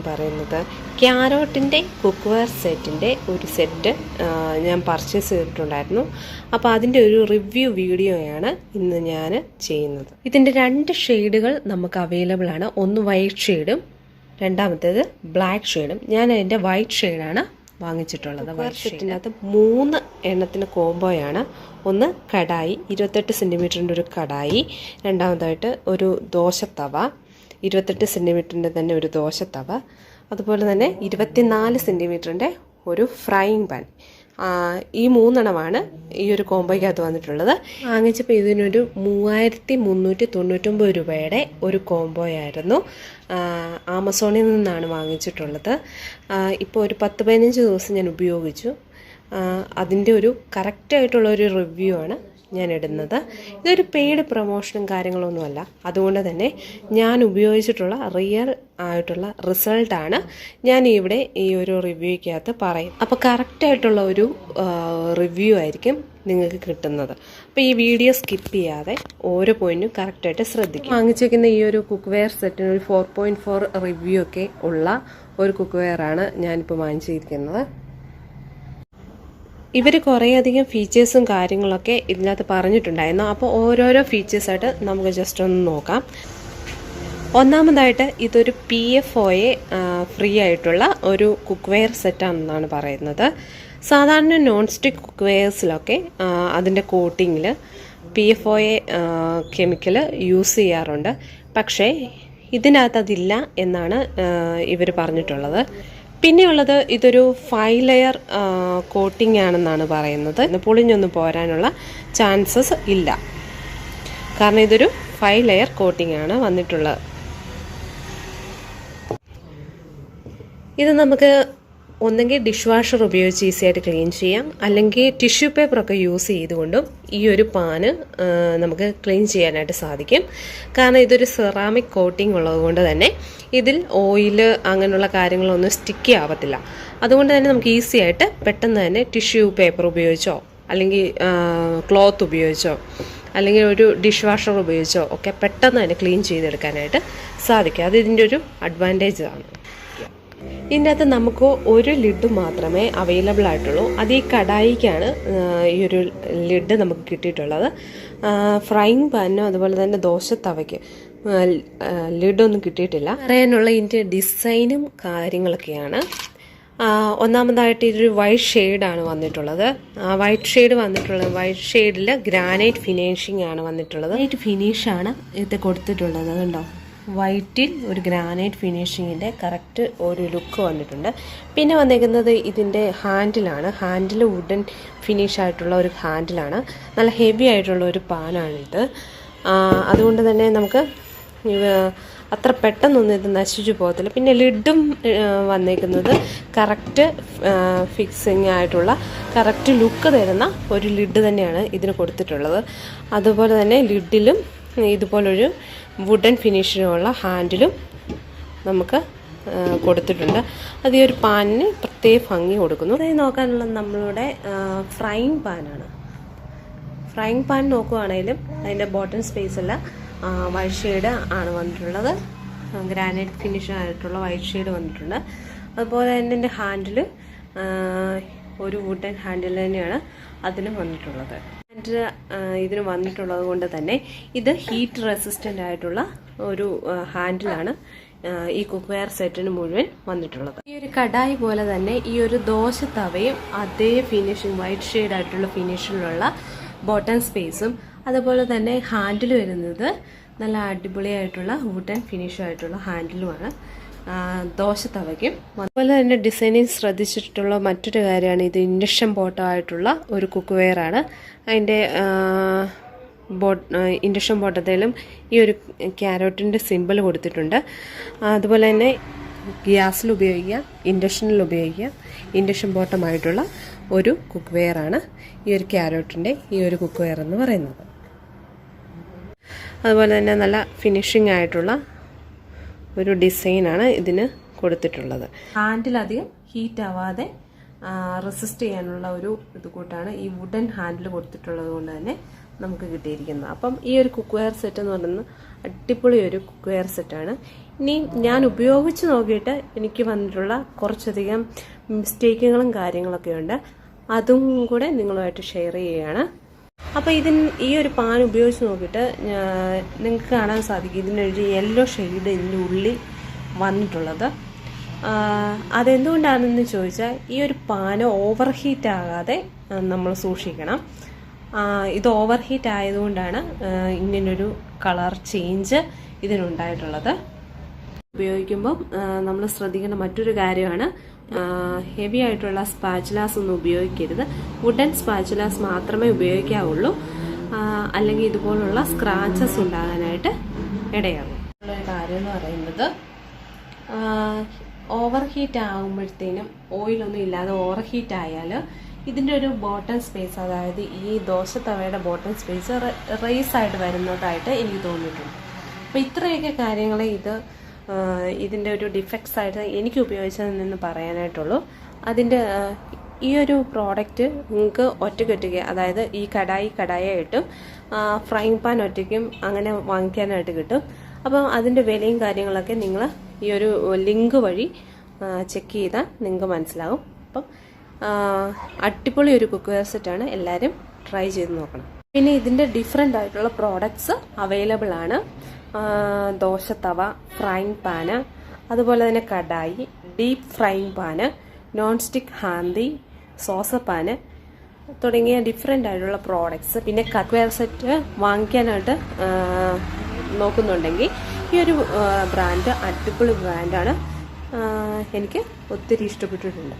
പറയുന്നത് ക്യാരോട്ടിൻ്റെ കുക്ക്വെയർ സെറ്റിൻ്റെ ഒരു സെറ്റ് ഞാൻ പർച്ചേസ് ചെയ്തിട്ടുണ്ടായിരുന്നു. അപ്പോൾ അതിൻ്റെ ഒരു റിവ്യൂ വീഡിയോയാണ് ഇന്ന് ഞാൻ ചെയ്യുന്നത്. ഇതിൻ്റെ 2 ഷെയ്ഡുകൾ നമുക്ക് അവൈലബിൾ ആണ്. ഒന്ന് വൈറ്റ് ഷെയ്ഡും രണ്ടാമത്തേത് ബ്ലാക്ക് ഷെയ്ഡും. ഞാൻ അതിൻ്റെ വൈറ്റ് ഷെയ്ഡാണ് വാങ്ങിച്ചിട്ടുള്ളത്. വൈറ്റ് സെറ്റിനകത്ത് 3 എണ്ണത്തിന് കോംബോയാണ്. ഒന്ന് കടായി, 28 സെൻറ്റിമീറ്ററിൻ്റെ ഒരു കടായി. രണ്ടാമതായിട്ട് ഒരു ദോശത്തവ, 28 സെൻറ്റിമീറ്ററിൻ്റെ തന്നെ ഒരു ദോശത്തവ. അതുപോലെ തന്നെ 24 സെൻറ്റിമീറ്ററിൻ്റെ ഒരു ഫ്രൈയിങ് പാൻ. ഈ 3 എണ്ണമാണ് ഈ ഒരു കോംബോയ്ക്കകത്ത് വന്നിട്ടുള്ളത്. വാങ്ങിച്ചപ്പോൾ ഇതിനൊരു 3399 രൂപയുടെ ഒരു കോംബോയായിരുന്നു. ആമസോണിൽ നിന്നാണ് വാങ്ങിച്ചിട്ടുള്ളത്. ഇപ്പോൾ ഒരു 10-15 ദിവസം ഞാൻ ഉപയോഗിച്ചു. അതിൻ്റെ ഒരു കറക്റ്റായിട്ടുള്ള ഒരു റിവ്യൂ ആണ് ഞാൻ ഇടുന്നത്. ഇതൊരു പെയ്ഡ് പ്രൊമോഷനും കാര്യങ്ങളൊന്നുമല്ല. അതുകൊണ്ട് തന്നെ ഞാൻ ഉപയോഗിച്ചിട്ടുള്ള റിയൽ ആയിട്ടുള്ള റിസൾട്ടാണ് ഞാൻ ഇവിടെ ഈ ഒരു റിവ്യൂക്കകത്ത് പറയും. അപ്പോൾ കറക്റ്റായിട്ടുള്ള ഒരു റിവ്യൂ ആയിരിക്കും നിങ്ങൾക്ക് കിട്ടുന്നത്. അപ്പോൾ ഈ വീഡിയോ സ്കിപ്പ് ചെയ്യാതെ ഓരോ പോയിന്റും കറക്റ്റായിട്ട് ശ്രദ്ധിക്കും. വാങ്ങിച്ചിരിക്കുന്ന ഈ ഒരു കുക്ക്വെയർ സെറ്റിന് ഒരു 4.4 റിവ്യൂ ഒക്കെ ഉള്ള ഒരു കുക്ക്വെയറാണ് ഞാനിപ്പോൾ വാങ്ങിച്ചിരിക്കുന്നത്. ഇവർ കുറേയധികം ഫീച്ചേഴ്സും കാര്യങ്ങളൊക്കെ ഇതിനകത്ത് പറഞ്ഞിട്ടുണ്ടായിരുന്നു. അപ്പോൾ ഓരോരോ ഫീച്ചേഴ്സായിട്ട് നമുക്ക് ജസ്റ്റ് ഒന്ന് നോക്കാം. ഒന്നാമതായിട്ട് ഇതൊരു PFOA ഫ്രീ ആയിട്ടുള്ള ഒരു കുക്ക്വെയർ സെറ്റാണെന്നാണ് പറയുന്നത്. സാധാരണ നോൺ സ്റ്റിക്ക് കുക്ക്വെയർസിലൊക്കെ അതിൻ്റെ കോട്ടിങ്ങിൽ PFOA കെമിക്കൽ യൂസ് ചെയ്യാറുണ്ട്. പക്ഷേ ഇതിനകത്ത് അതില്ല എന്നാണ് ഇവർ പറഞ്ഞിട്ടുള്ളത്. പിന്നെയുള്ളത് ഇതൊരു 5 ലെയർ കോട്ടിംഗ് ആണെന്നാണ് പറയുന്നത്. പൊളിഞ്ഞൊന്നും പോരാനുള്ള ചാൻസസ് ഇല്ല, കാരണം ഇതൊരു 5 ലെയർ കോട്ടിംഗ് ആണ് വന്നിട്ടുള്ളത്. ഇത് നമുക്ക് ഒന്നെങ്കിൽ ഡിഷ് വാഷർ ഉപയോഗിച്ച് ഈസിയായിട്ട് ക്ലീൻ ചെയ്യാം, അല്ലെങ്കിൽ ടിഷ്യൂ പേപ്പറൊക്കെ യൂസ് ചെയ്തുകൊണ്ടും ഈ ഒരു പാന് നമുക്ക് ക്ലീൻ ചെയ്യാനായിട്ട് സാധിക്കും. കാരണം ഇതൊരു സെറാമിക് കോട്ടിംഗ് ഉള്ളതുകൊണ്ട് തന്നെ ഇതിൽ ഓയിൽ അങ്ങനെയുള്ള കാര്യങ്ങളൊന്നും സ്റ്റിക്കി ആവത്തില്ല. അതുകൊണ്ട് തന്നെ നമുക്ക് ഈസി ആയിട്ട് പെട്ടെന്ന് തന്നെ ടിഷ്യൂ പേപ്പർ ഉപയോഗിച്ചോ അല്ലെങ്കിൽ ക്ലോത്ത് ഉപയോഗിച്ചോ അല്ലെങ്കിൽ ഒരു ഡിഷ് വാഷർ ഉപയോഗിച്ചോ ഒക്കെ പെട്ടെന്ന് തന്നെ ക്ലീൻ ചെയ്തെടുക്കാനായിട്ട് സാധിക്കും. അത് ഇതിൻ്റെ ഒരു അഡ്വാൻറ്റേജ് ആണ്. ഇതിൻ്റെ അകത്ത് നമുക്ക് ഒരു ലിഡ് മാത്രമേ അവൈലബിൾ ആയിട്ടുള്ളൂ. അത് ഈ കടായിക്കാണ് ഈ ഒരു ലിഡ് നമുക്ക് കിട്ടിയിട്ടുള്ളത്. ഫ്രൈയിങ് പാനിനും അതുപോലെ തന്നെ ദോശത്തവയ്ക്ക് ലിഡൊന്നും കിട്ടിയിട്ടില്ല. പറയാനുള്ള ഇതിൻ്റെ ഡിസൈനും കാര്യങ്ങളൊക്കെയാണ്. ഒന്നാമതായിട്ട് ഇതൊരു വൈറ്റ് ഷെയ്ഡാണ് വന്നിട്ടുള്ളത്. വൈറ്റ് ഷെയ്ഡിൽ ഗ്രാനൈറ്റ് ഫിനിഷിംഗ് ആണ് വന്നിട്ടുള്ളത്. ഗ്രാനൈറ്റ് ഫിനിഷാണ് ഇത് കൊടുത്തിട്ടുള്ളത്. കണ്ടോ, വൈറ്റിൽ ഒരു ഗ്രാനൈറ്റ് ഫിനിഷിങ്ങിൻ്റെ കറക്റ്റ് ഒരു ലുക്ക് വന്നിട്ടുണ്ട്. പിന്നെ വന്നേക്കുന്നത് ഇതിൻ്റെ ഹാൻഡിലാണ്. ഹാൻഡിൽ വുഡൻ ഫിനിഷ് ആയിട്ടുള്ള ഒരു ഹാൻഡിലാണ്. നല്ല ഹെവി ആയിട്ടുള്ള ഒരു പാനാണിത്. അതുകൊണ്ട് തന്നെ നമുക്ക് അത്ര പെട്ടെന്നൊന്നും ഇത് നശിച്ചു പോകത്തില്ല. പിന്നെ ലിഡും വന്നേക്കുന്നത് കറക്റ്റ് ഫിക്സിങ് ആയിട്ടുള്ള കറക്റ്റ് ലുക്ക് തരുന്ന ഒരു ലിഡ് തന്നെയാണ് ഇതിന് കൊടുത്തിട്ടുള്ളത്. അതുപോലെ തന്നെ ലിഡിലും ഇതുപോലൊരു വുഡൻ ഫിനിഷിനുള്ള ഹാൻഡിലും നമുക്ക് കൊടുത്തിട്ടുണ്ട്. അത് ഈ ഒരു പാനിന് പ്രത്യേക ഭംഗി കൊടുക്കുന്നു. അതായത് നോക്കാനുള്ളത് നമ്മളുടെ ഫ്രൈയിങ് പാനാണ്. ഫ്രൈയിങ് പാൻ നോക്കുകയാണെങ്കിലും അതിൻ്റെ ബോട്ടം സ്പേസല്ല വൈറ്റ് ഷെയ്ഡ് ആണ് വന്നിട്ടുള്ളത്. ഗ്രാനൈറ്റ് ഫിനിഷ് ആയിട്ടുള്ള വൈറ്റ് ഷെയ്ഡ് വന്നിട്ടുണ്ട്. അതുപോലെ തന്നെ എൻ്റെ ഹാൻഡിൽ ഒരു വുഡൻ ഹാൻഡിൽ തന്നെയാണ് അതിനും വന്നിട്ടുള്ളത്. ഇതിന് വന്നിട്ടുള്ളത് കൊണ്ട് തന്നെ ഇത് ഹീറ്റ് റെസിസ്റ്റൻ്റ് ആയിട്ടുള്ള ഒരു ഹാൻഡിലാണ് ഈ കുക്ക്വെയർ സെറ്റിന് മുഴുവൻ വന്നിട്ടുള്ളത്. ഈ ഒരു കടായി പോലെ തന്നെ ഈ ഒരു ദോശ തവയും അതേ ഫിനിഷിങ് വൈറ്റ് ഷെയ്ഡ് ആയിട്ടുള്ള ഫിനിഷിലുള്ള ബോട്ടം സ്പേസും അതുപോലെ തന്നെ ഹാൻഡിൽ വരുന്നത് നല്ല അടിപൊളിയായിട്ടുള്ള വുഡൻ ഫിനിഷ് ആയിട്ടുള്ള ഹാൻഡിലുമാണ് ദോശത്തവയ്ക്കും. അതുപോലെ തന്നെ ഡിസൈനിങ് ശ്രദ്ധിച്ചിട്ടുള്ള മറ്റൊരു കാര്യമാണ് ഇത് ഇൻഡക്ഷൻ ബോട്ടമായിട്ടുള്ള ഒരു കുക്ക്വെയർ ആണ്. അതിൻ്റെ ഇൻഡക്ഷൻ ബോട്ടത്തിലും ഈ ഒരു ക്യാരറ്റിൻ്റെ സിമ്പിൾ കൊടുത്തിട്ടുണ്ട്. അതുപോലെ തന്നെ ഗ്യാസിൽ ഉപയോഗിക്കാം, ഇൻഡക്ഷനിൽ ഉപയോഗിക്കാം. ഇൻഡക്ഷൻ ബോട്ടമായിട്ടുള്ള ഒരു കുക്ക്വെയർ ആണ് ഈ ഒരു ക്യാരറ്റിൻ്റെ ഈ ഒരു കുക്ക്വെയർ എന്ന് പറയുന്നത്. അതുപോലെ തന്നെ നല്ല ഫിനിഷിംഗ് ആയിട്ടുള്ള ഒരു ഡിസൈനാണ് ഇതിന് കൊടുത്തിട്ടുള്ളത്. ഹാൻഡിലധികം ഹീറ്റ് ആവാതെ റെസിസ്റ്റ് ചെയ്യാനുള്ള ഒരു ഇത് കൂട്ടാണ് ഈ വുഡൻ ഹാൻഡിൽ കൊടുത്തിട്ടുള്ളത് കൊണ്ട് തന്നെ നമുക്ക് കിട്ടിയിരിക്കുന്നത്. അപ്പം ഈ ഒരു കുക്ക് വെയർ സെറ്റ് എന്ന് പറയുന്നത് അടിപൊളി ഒരു കുക്ക് വെയർ സെറ്റാണ്. ഇനി ഞാൻ ഉപയോഗിച്ച് നോക്കിയിട്ട് എനിക്ക് വന്നിട്ടുള്ള കുറച്ചധികം മിസ്റ്റേക്കുകളും കാര്യങ്ങളൊക്കെ ഉണ്ട്. അതും കൂടെ നിങ്ങളുമായിട്ട് ഷെയർ ചെയ്യുകയാണ്. അപ്പോൾ ഈ ഒരു പാൻ ഉപയോഗിച്ച് നോക്കിയിട്ട് നിങ്ങൾക്ക് കാണാൻ സാധിക്കും ഇതിനൊരു യെല്ലോ ഷെയ്ഡ് ഇതിൻ്റെ ഉള്ളിൽ വന്നിട്ടുള്ളത്. അതെന്തുകൊണ്ടാണെന്ന് ചോദിച്ചാൽ ഈ ഒരു പാൻ ഓവർ ഹീറ്റ് ആകാതെ നമ്മൾ സൂക്ഷിക്കണം. ഇത് ഓവർ ഹീറ്റ് ആയതുകൊണ്ടാണ് ഇങ്ങനൊരു കളർ ചേഞ്ച് ഇതിനുണ്ടായിട്ടുള്ളത്. ഉപയോഗിക്കുമ്പം നമ്മൾ ശ്രദ്ധിക്കേണ്ട മറ്റൊരു കാര്യമാണ് ഹെവി ആയിട്ടുള്ള സ്പാച്ചുലാസ് ഒന്നും ഉപയോഗിക്കരുത്. വുഡൻ സ്പാച്ചുലാസ് മാത്രമേ ഉപയോഗിക്കാവുള്ളൂ, അല്ലെങ്കിൽ ഇതുപോലുള്ള സ്ക്രാച്ചസ് ഉണ്ടാകാനായിട്ട് ഇടയാകും. ഉള്ള കാര്യം എന്ന് പറയുന്നത് ഓവർ ഹീറ്റ് ആകുമ്പോഴത്തേനും ഓയിലൊന്നും ഇല്ലാതെ ഓവർ ഹീറ്റ് ആയാൽ ഇതിൻ്റെ ഒരു ബോട്ടം സ്പേസ്, അതായത് ഈ ദോശത്തവയുടെ ബോട്ടം സ്പേസ് റേസ് ആയിട്ട് വരുന്നതായിട്ട് എനിക്ക് തോന്നിയിട്ടുണ്ട്. അപ്പോൾ ഇത്രയൊക്കെ കാര്യങ്ങൾ ഇതിൻ്റെ ഒരു ഡിഫക്ട്സ് ആയിട്ട് എനിക്ക് ഉപയോഗിച്ചതിൽ നിന്ന് പറയാനായിട്ടുള്ളൂ. അതിൻ്റെ ഈ ഒരു പ്രോഡക്റ്റ് നിങ്ങൾക്ക് ഒറ്റയ്ക്ക്, അതായത് ഈ കടായായിട്ടും ഫ്രൈങ് പാൻ ഒറ്റയ്ക്കും അങ്ങനെ വാങ്ങിക്കാനായിട്ട് കിട്ടും. അപ്പം അതിൻ്റെ വിലയും കാര്യങ്ങളൊക്കെ നിങ്ങൾ ഈ ഒരു ലിങ്ക് വഴി ചെക്ക് ചെയ്താൽ നിങ്ങൾക്ക് മനസ്സിലാവും. അപ്പം അടിപൊളി ഒരു കുക്ക് വെയർ സെറ്റാണ്, എല്ലാവരും ട്രൈ ചെയ്ത് നോക്കണം. പിന്നെ ഇതിൻ്റെ ഡിഫറെൻ്റ് ആയിട്ടുള്ള പ്രോഡക്ട്സ് അവൈലബിൾ ആണ്. ദോശത്തവ, ഫ്രൈങ് പാന്, അതുപോലെ തന്നെ kadai, deep frying pan, non stick handi, saucepan തുടങ്ങിയ ഡിഫറെൻ്റ് ആയിട്ടുള്ള പ്രോഡക്ട്സ്. പിന്നെ കുക്ക് വെയർ സെറ്റ് വാങ്ങിക്കാനായിട്ട് നോക്കുന്നുണ്ടെങ്കിൽ ഈ ഒരു ബ്രാൻഡ് അടിപൊളി ബ്രാൻഡാണ്, എനിക്ക് ഒത്തിരി ഇഷ്ടപ്പെട്ടിട്ടുണ്ട്.